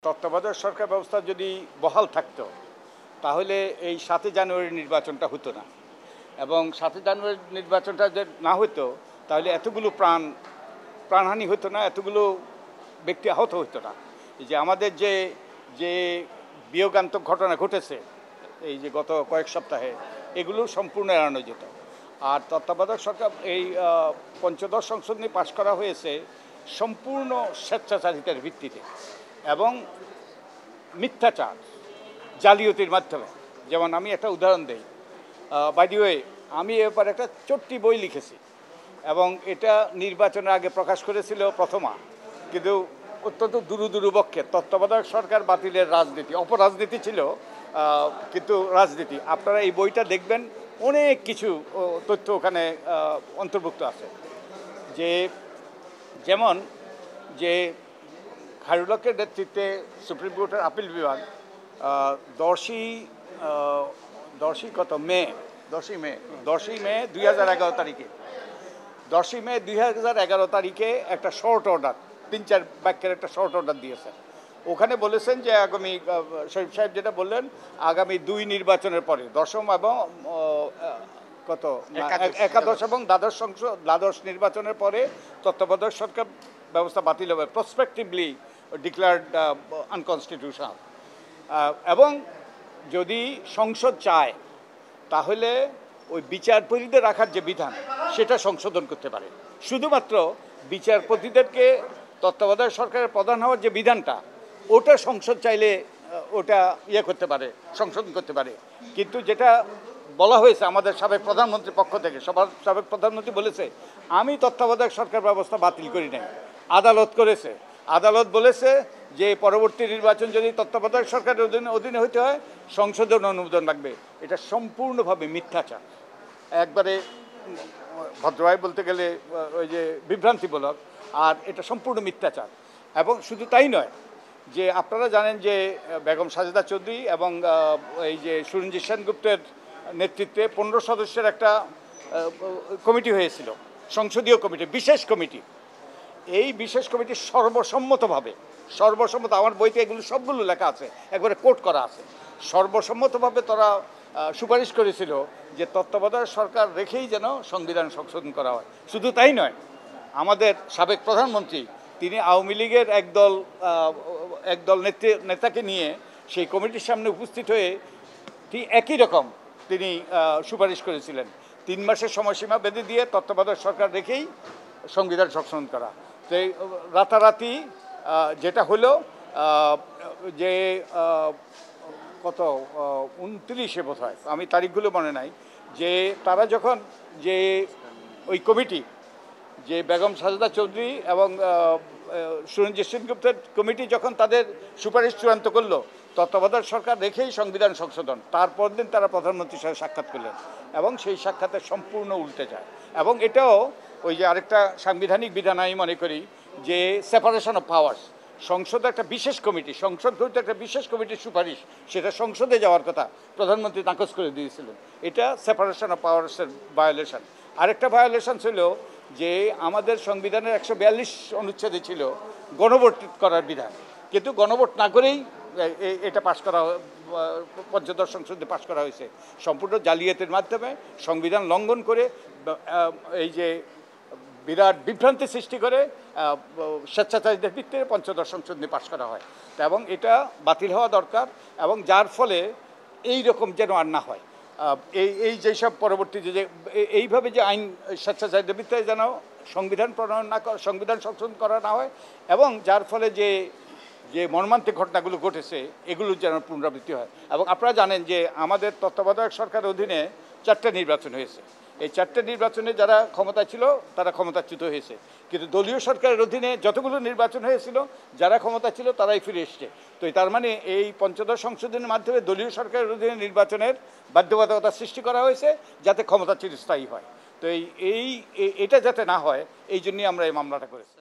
তত্ত্বাবধায়ক সরকার ব্যবস্থা যদি বহাল থাকতো তাহলে এই 7 জানুয়ারি নির্বাচনটা হতো না, এবং 7 জানুয়ারি নির্বাচনটা যে না হতো তাহলে এতগুলো প্রাণহানি হতো না, এতগুলো ব্যক্তি আহত হতো না। এই যে আমাদের যে যে বিয়োগান্তক ঘটনা ঘটেছে এই যে গত কয়েক সপ্তাহে, এগুলো সম্পূর্ণ এড়ানো যেত। আর তত্ত্বাবধায়ক সরকার এই পঞ্চদশ সংশোধনী নিয়ে পাশ করা হয়েছে সম্পূর্ণ স্বেচ্ছাচারিতার ভিত্তিতে এবং মিথ্যাচার জালিয়াতির মাধ্যমে। যেমন আমি একটা উদাহরণ দিই, বাই দি ওয়ে আমি এবার একটা ছোট্ট বই লিখেছি এবং এটা নির্বাচনের আগে প্রকাশ করেছিল প্রথমা, কিন্তু অত্যন্ত দুরুবক্ষের তত্ত্বাবধায়ক সরকার বাতিলের রাজনীতি, অপরাজনীতি ছিল কিন্তু রাজনীতি। আপনারা এই বইটা দেখবেন, অনেক কিছু তথ্য ওখানে অন্তর্ভুক্ত আছে। যেমন যে খায়রুল হকের নেতৃত্বে সুপ্রিম কোর্টের আপিল বিভাগ 10ই মে 2011 তারিখে 10ই মে 2011 তারিখে একটা শর্ট অর্ডার, 3-4 বাক্যের একটা শর্ট অর্ডার দিয়েছেন। ওখানে বলেছেন যে আগামী শরীফ সাহেব যেটা বললেন, আগামী 2 নির্বাচনের পরে 10ম এবং একাদশ এবং দ্বাদশ নির্বাচনের পরে তত্ত্বাবধায়ক সরকার ব্যবস্থা বাতিল হবে, প্রসপেক্টিভলি ডিক্লেয়ার্ড আনকনস্টিটিউশনাল। এবং যদি সংসদ চায় তাহলে ওই বিচারপতিদের রাখার যে বিধান সেটা সংশোধন করতে পারে। শুধুমাত্র বিচারপতিদেরকে তত্ত্বাবধায়ক সরকারের প্রধান হওয়ার যে বিধানটা, ওটা সংসদ চাইলে ওটা করতে পারে, সংশোধন করতে পারে। কিন্তু যেটা বলা হয়েছে আমাদের সাবেক প্রধানমন্ত্রীর পক্ষ থেকে, সাবেক প্রধানমন্ত্রী বলেছে আমি তত্ত্বাবধায়ক সরকার ব্যবস্থা বাতিল করি নাই, আদালত করেছে। আদালত বলেছে যে পরবর্তী নির্বাচন যদি তত্ত্বাবধায়ক সরকারের অধীনে হইতে হয় সংসদের অনুমোদন লাগবে। এটা সম্পূর্ণভাবে মিথ্যাচার, একবারে ভদ্রভাবে বলতে গেলে ওই যে বিভ্রান্তিমূলক, আর এটা সম্পূর্ণ মিথ্যাচার। এবং শুধু তাই নয়, যে আপনারা জানেন যে বেগম সাজেদা চৌধুরী এবং এই যে সুরঞ্জিত সেনগুপ্তের নেতৃত্বে 15 সদস্যের একটা কমিটি হয়েছিল, সংসদীয় কমিটি, বিশেষ কমিটি। এই বিশেষ কমিটি সর্বসম্মত, আমার বইতে এগুলো সবগুলো লেখা আছে, একবারে কোট করা আছে, সর্বসম্মতভাবে তারা সুপারিশ করেছিল যে তত্ত্বাবধায়ক সরকার রেখেই যেন সংবিধান সংশোধন করা হয়। শুধু তাই নয়, আমাদের সাবেক প্রধানমন্ত্রী তিনি আওয়ামী লীগের একদল নেতাকে নিয়ে সেই কমিটির সামনে উপস্থিত হয়ে একই রকম তিনি সুপারিশ করেছিলেন 3 মাসের সময়সীমা বেঁধে দিয়ে তত্ত্বাবধায়ক সরকার রেখেই সংবিধান সংশোধন করা। তো রাতারাতি যেটা হলো যে 29 বোধ হয়, আমি তারিখগুলো মনে নাই, যে তারা যখন যে ওই কমিটি, যে বেগম সাজেদা চৌধুরী এবং সুরঞ্জিত সেনগুপ্তের কমিটি যখন তাদের সুপারিশ চূড়ান্ত করলো তত্ত্বাবধায়ক সরকার রেখেই সংবিধান সংশোধন, তারপর দিন তারা প্রধানমন্ত্রীর সাথে সাক্ষাৎ করলেন এবং সেই সাক্ষাতে সম্পূর্ণ উল্টে যায়। এবং এটাও ওই যে আরেকটা সাংবিধানিক বিধান আমি মনে করি যে সেপারেশন অফ পাওয়ার্স, সংসদে একটা বিশেষ কমিটি, সংসদ হইতে একটা বিশেষ কমিটির সুপারিশ, সেটা সংসদে যাওয়ার কথা প্রধানমন্ত্রী নাকচ করে দিয়েছিলেন। এটা সেপারেশন অফ পাওয়ার্সের ভায়োলেশন। আরেকটা ভায়োলেশন ছিল যে আমাদের সংবিধানের 142 অনুচ্ছেদে ছিল গণভোট করার বিধান, কিন্তু গণভোট না করেই এটা পাশ করা, পঞ্চদশ সংসদে পাশ করা হয়েছে সম্পূর্ণ জালিয়াতির মাধ্যমে, সংবিধান লঙ্ঘন করে, এই যে বিরাট বিভ্রান্তি সৃষ্টি করে স্বেচ্ছাচারিতার ভিত্তিতে পঞ্চদশ সংসদ নিয়ে পাশ করা হয়। এবং এটা বাতিল হওয়া দরকার, এবং যার ফলে এই রকম যেন আর না হয়। এই যেসব পরবর্তী যে এইভাবে যে আইন স্বেচ্ছাচারিতার ভিত্তিতে যেন সংবিধান প্রণয়ন না করা, সংবিধান সংশোধন করা না হয়, এবং যার ফলে যে মর্মান্তিক ঘটনাগুলো ঘটেছে এগুলোর যেন পুনরাবৃত্তি হয়। এবং আপনারা জানেন যে আমাদের তত্ত্বাবধায়ক সরকারের অধীনে 4টা নির্বাচন হয়েছে। এই 4টে নির্বাচনে যারা ক্ষমতায় ছিল তারা ক্ষমতাচ্যুত হয়েছে, কিন্তু দলীয় সরকারের অধীনে যতগুলো নির্বাচন হয়েছিল যারা ক্ষমতা ছিল তারাই ফিরে এসছে। তো তার মানে এই পঞ্চদশ সংশোধনের মাধ্যমে দলীয় সরকারের অধীনে নির্বাচনের বাধ্যবাধকতা সৃষ্টি করা হয়েছে যাতে ক্ষমতা চিরস্থায়ী হয়। তো এটা যাতে না হয় এই জন্যই আমরা এই মামলাটা করেছি।